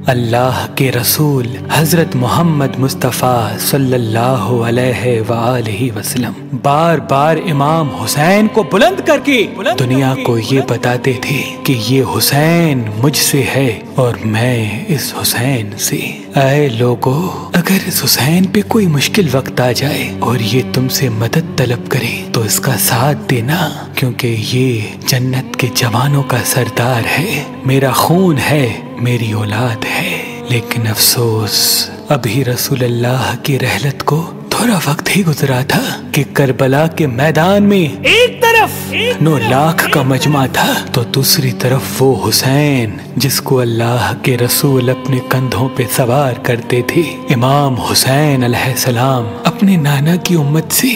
अल्लाह के रसूल हजरत मोहम्मद मुस्तफ़ा सल्लल्लाहु अलैहि वालैहि वसल्लम बार बार इमाम हुसैन को बुलंद करके दुनिया को ये बताते थे कि ये हुसैन मुझसे है और मैं इस हुसैन से। ऐ लोगो, अगर इस हुसैन पे कोई मुश्किल वक्त आ जाए और ये तुमसे मदद तलब करे तो इसका साथ देना, क्योंकि ये जन्नत के जवानों का सरदार है, मेरा खून है, मेरी औलाद है। लेकिन अफसोस, अभी रसूलुल्लाह की रहलत को थोड़ा वक्त ही गुजरा था कि करबला के मैदान में एक तरफ 9 लाख का मजमा था तो दूसरी तरफ वो हुसैन जिसको अल्लाह के रसूल अपने कंधों पे सवार करते थे। इमाम हुसैन अलैहिस्सलाम अपने नाना की उम्मत से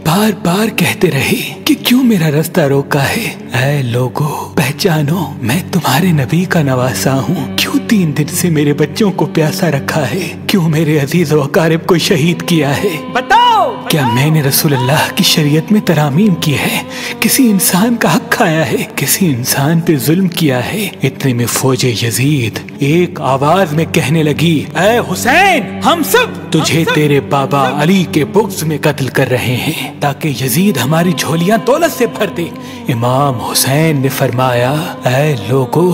बार बार कहते रहे कि क्यों मेरा रास्ता रोका है। ऐ लोगो, पहचानो, मैं तुम्हारे नबी का नवासा हूँ। क्यों 3 दिन से मेरे बच्चों को प्यासा रखा है? क्यों मेरे अजीज व अकारिब को शहीद किया है? बताओ, क्या मैंने रसूलुल्लाह की शरीयत में तरामीम की है? किसी इंसान का हक खाया है? किसी इंसान पे जुल्म किया है? इतने में फौजे यजीद एक आवाज में कहने लगी, ऐ हुसैन, हम सब तुझे तेरे बाबा अली के बुग़्ज़ में कत्ल कर रहे हैं ताकि यजीद हमारी झोलियां दौलत से भर दे। इमाम हुसैन ने फरमाया, ऐ लोगो,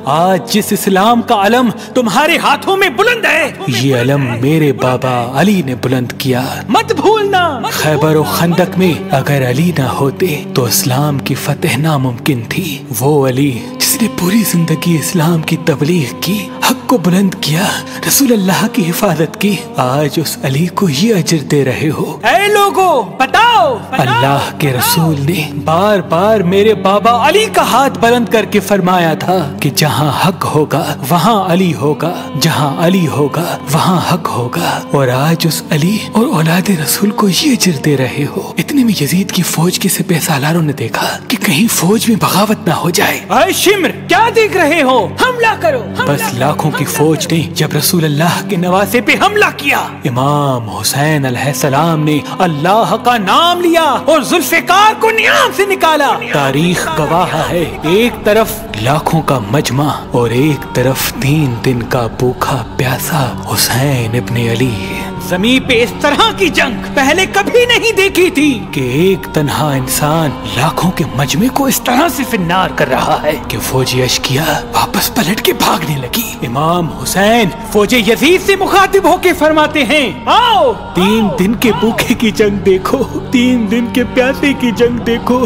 आज जिस इस्लाम का अलम तुम्हारे हाथों में बुलंद है, ये अलम मेरे बाबा अली ने बुलंद किया। मत भूलना, खैबर और खंदक में अगर अली ना होते तो इस्लाम की फतेह नामुमकिन थी। वो अली जिसने पूरी जिंदगी इस्लाम की तबलीग की, हक को बुलंद किया, रसूलुल्लाह की हिफाजत की, आज उस अली को ये अजर दे रहे हो। ऐ लोगो, बताओ, अल्लाह के रसूल ने बार बार मेरे बाबा अली का हाथ बुलंद करके फरमाया था कि जहाँ हक होगा वहाँ अली होगा, जहाँ अली होगा वहाँ हक होगा। और आज उस अली और औलाद रसूल को ये अजर दे रहे हो। इतने में यजीद की फौज के सिपह सालारों ने देखा कि कहीं फौज में बगावत ना हो जाए। ऐ शिम्र, क्या देख रहे हो? हमला करो। बस लाखों की फौज ने जब रसूलुल्लाह के नवासे पे हमला किया, इमाम हुसैन अलैहिस्सलाम ने अल्लाह का नाम लिया और जुल्फ़िकार को नियाम से निकाला। तारीख गवाह है, एक तरफ लाखों का मजमा और एक तरफ 3 दिन का भूखा प्यासा हुसैन इब्ने अली। ज़मीन पे इस तरह की जंग पहले कभी नहीं देखी थी कि एक तन्हा इंसान लाखों के मजमे को इस तरह से फिन्नार कर रहा है कि फौजी अश्किया वापस पलट के भागने लगी। इमाम हुसैन फौजे यजीद से मुखातिब होके फरमाते हैं, आओ, 3 दिन के भूखे की जंग देखो, 3 दिन के प्यासे की जंग देखो,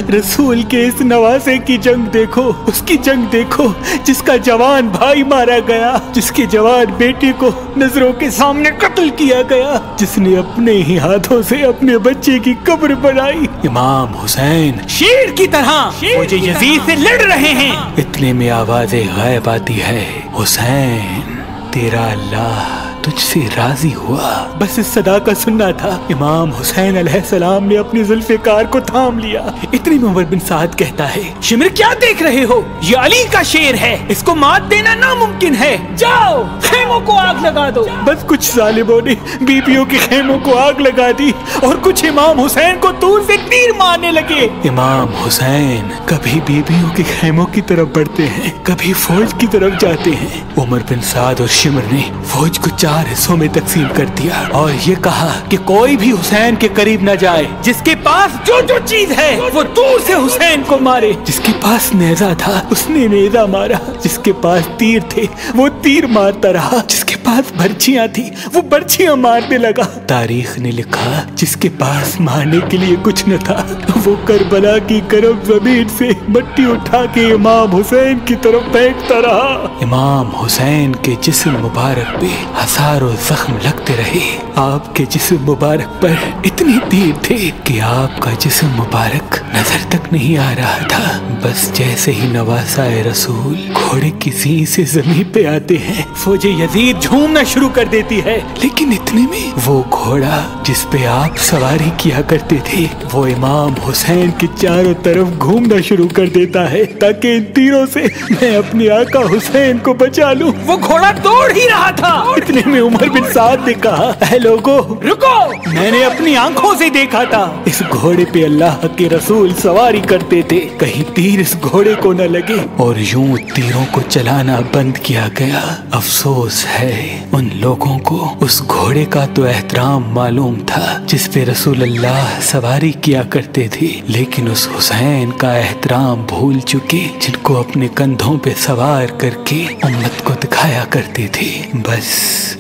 रसूल के इस नवासे की जंग देखो, उसकी जंग देखो जिसका जवान भाई मारा गया, जिसके जवान बेटे को नजरों के सामने कत्ल किया गया, जिसने अपने ही हाथों से अपने बच्चे की कब्र बनाई। इमाम हुसैन शेर की तरह फौजे यजीद से लड़ रहे हैं। इतने में आवाज़े गायब आती है, हुसैन, तेरा अल्लाह तुझसे राजी हुआ। बस इस सदा का सुनना था। इमाम हुसैन अलैहिस्सलाम ने अपनी जुल्फ़िकार को थाम लिया। इतनी में उमर बिन साद कहता है, शिमर, क्या देख रहे हो? ये अली का शेर है, इसको मात देना नामुमकिन है। जाओ, खेमों को आग लगा दो। बस कुछ जालिमों ने बीबियों के खेमों को आग लगा दी और कुछ इमाम हुसैन को दूर से तीर मारने लगे। इमाम हुसैन कभी बीबियों के खेमों की तरफ बढ़ते हैं, कभी फौज की तरफ जाते हैं। उमर बिन साद और शिमर ने फौज को 4 हिस्सों में तकसीम कर दिया और ये कहा कि कोई भी हुसैन के करीब न जाए, जिसके पास जो जो चीज है वो दूर से हुसैन को मारे। जिसके पास नेजा था उसने नेजा मारा, जिसके पास तीर थे वो तीर मारता रहा, जिसके पास बर्छियां थी वो बर्छियां मारने लगा। तारीख ने लिखा, जिसके पास मारने के लिए कुछ न था वो करबला की गर्म जमीन से मट्टी उठा के इमाम हुसैन की तरफ फेंकता रहा। इमाम हुसैन के जिस्म मुबारक पे हजारों जख्म लगते रहे। आपके जिस्म मुबारक पर इतने तीर थे कि आपका जिस्म मुबारक नजर तक नहीं आ रहा था। बस जैसे ही नवासाए रसूल घोड़े की सींग से जमीन पे आते हैं, फौजे यजीद झूमना शुरू कर देती है। लेकिन इतने में वो घोड़ा जिस पे आप सवारी किया करते थे वो इमाम हुसैन के चारों तरफ घूमना शुरू कर देता है ताकि इन तीरों से मैं अपने आका हुसैन हुसैन को बचा लूं। वो घोड़ा दौड़ ही रहा था, इतने में उमर बिन साद ने कहा, ऐ लोगो रुको, मैंने अपनी आंखों से देखा था इस घोड़े पे अल्लाह के रसूल सवारी करते थे, कहीं तीर इस घोड़े को न लगे। और यूं तीरों को चलाना बंद किया गया। अफसोस है उन लोगों को उस घोड़े का तो एहतराम मालूम था जिस पे रसूल अल्लाह सवारी किया करते थे, लेकिन उस हुसैन का एहतराम भूल चुके जिनको अपने कंधों पे सवार करके उम्मत को दिखाया करते थे। बस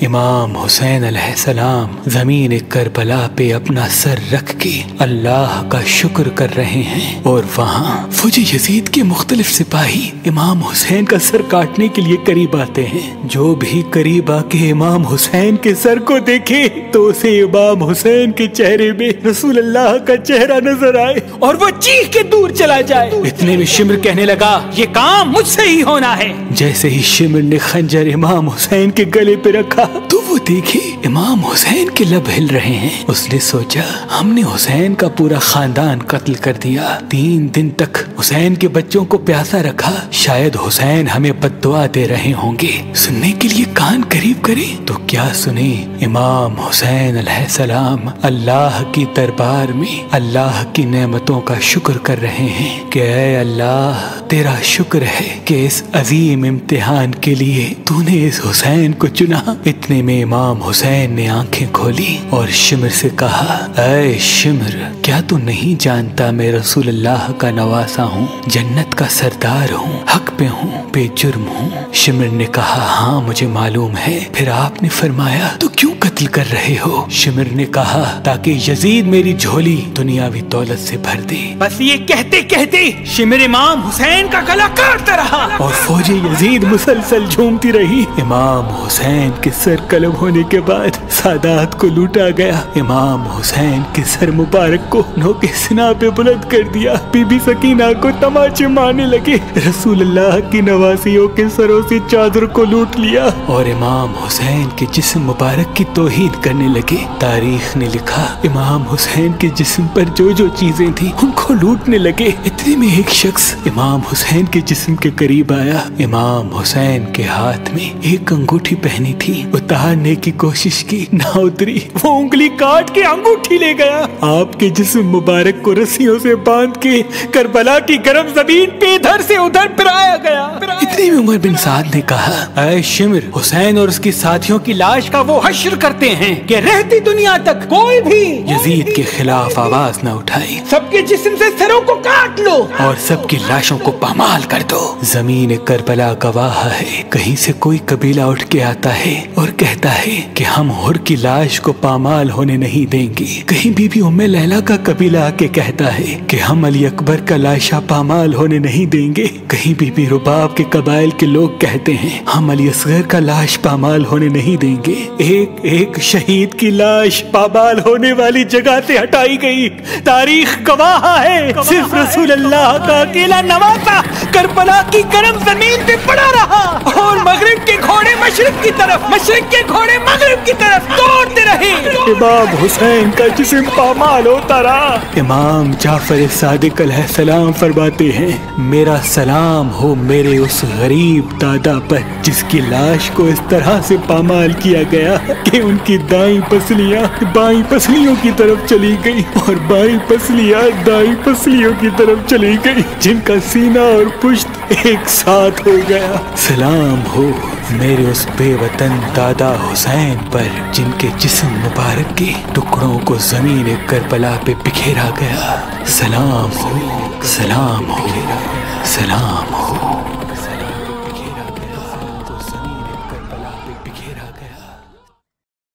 इमाम हुसैन अलैहिस्सलाम जमीन करबला पे अपना सर रख के अल्लाह का शुक्र कर रहे हैं और वहाँ फौजी यजीद के मुख्तलिफ सिपाही इमाम हुसैन का सर काटने के लिए करीब आते हैं। जो भी करीब आके इमाम हुसैन के सर को देखे तो उसे इमाम हुसैन के चेहरे में रसूल अल्लाह का चेहरा नजर आए और वो चीख के दूर चला जाए। इतने में शिमर कहने लगा, ये काम मुझसे ही होना है। जैसे ही शिमर ने खंजर इमाम हुसैन के गले पे रखा तो वो देखे इमाम हुसैन के लब हिल रहे हैं। उसने सोचा, हमने हुसैन का पूरा खानदान कत्ल कर दिया, 3 दिन तक हुसैन के बच्चों को प्यासा रखा, शायद हुसैन हमें बद्दुआ दे रहे होंगे। सुनने के लिए कान करीब करे तो क्या सुने, इमाम हुसैन अलैहिस्सलाम अल्लाह की दरबार में अल्लाह की नेमतों का शुक्र कर रहे हैं कि ऐ अल्लाह तेरा शुक्र है कि इस अजीम इम्तिहान के लिए तूने इस हुसैन को चुना। इतने में इमाम हुसैन ने आंखें खोली और शिमर से कहा, ऐ शिमर, क्या तू नहीं जानता मैं रसूल अल्लाह का नवासा हूँ, जन्नत का सरदार हूँ, हक पे हूँ, बेजुर्म हूँ। शिमर ने कहा, हाँ मुझे मालूम है। फिर आपने फरमाया, तो क्यों कत्ल कर रहे हो? शिमर ने कहा, ताकि यजीद मेरी झोली दुनियावी दौलत से भर दे। बस ये कहते कहते शिमर इमाम हुसैन का गला काटता रहा और फौजी यजीद मुसलसल झूमती रही। इमाम हुसैन के सर कलम होने के बाद सादात को लूटा गया। इमाम हुसैन के सर मुबारक को नोके सिना पे बुलंद कर दिया। बीबी सकीना को तमाचे मारने लगे। रसूल अल्लाह की नवासियों के सरों से चादर को लूट लिया और इमाम हुसैन के जिस्म मुबारक की तौहीन करने लगे। तारीख ने लिखा, इमाम हुसैन के जिस्म पर जो जो चीजें थी उनको लूटने लगे। इतने में एक शख्स इमाम हुसैन के जिस्म के करीब आया। इमाम हुसैन के हाथ में एक अंगूठी पहनी थी, उतारने की कोशिश की, ना उतरी। वो उंगली काट के अंगूठी ले गया। आपके जिस्म मुबारक को रस्सियों से बांध के करबला की गर्म जमीन पे इधर से उधर फिराया गया। इतने में उमर बिन साद ने कहा, ऐ शिमर, हुसैन और उसके साथियों की लाश का वो हश्र करते हैं कि रहती दुनिया तक कोई भी यजीद के खिलाफ आवाज न उठाए। सबके जिस्म से सरों को काट लो और सबकी लाशों को पामाल कर दो। जमीन करबला गवाह है, कहीं से कोई कबीला उठ के आता है और कहता है कि हम हुर की लाश को पामाल होने नहीं देंगे। कहीं बीबी उम्मे लैला का कबीला आके कहता है कि हम अली अकबर का लाशा पामाल होने नहीं देंगे। कहीं बीबी रुबाब के कबाइल के लोग कहते हैं हम अली असगर का लाश पामाल होने नहीं देंगे। एक एक शहीद की लाश पामाल होने वाली जगह से हटाई गई। तारीख गवाह है, सिर्फ रसूल अल्लाह का अकेला नवासा करबला की गर्म जमीन पे पड़ा रहा और मगरिब के घोड़े मशरिक की तरफ, मशरिक के घोड़े मगरिब की तरफ दौड़ते रहे। इमाम हुसैन का जिस्म पामाल होता रहा। इमाम जाफर सादिक अलैहिस्सलाम फरमाते हैं, मेरा सलाम हो मेरे उस गरीब दादा पर जिसकी लाश को इस तरह से पामाल किया गया कि उनकी दाईं पसलियां बाईं पसलियों की तरफ चली गई और बाईं पसलियां दाईं पसलियों की तरफ चली गई, जिनका सीना और पुश्त एक साथ हो गया। सलाम हो मेरे उस बेवतन दादा हुसैन पर जिनके जिस्म मुबारक के टुकड़ों को जमीन करबला पे बिखेरा गया। सलाम हो, सलाम हो, सलाम हो। बिखेरा गया तो जमीन करबला पे बिखेरा गया।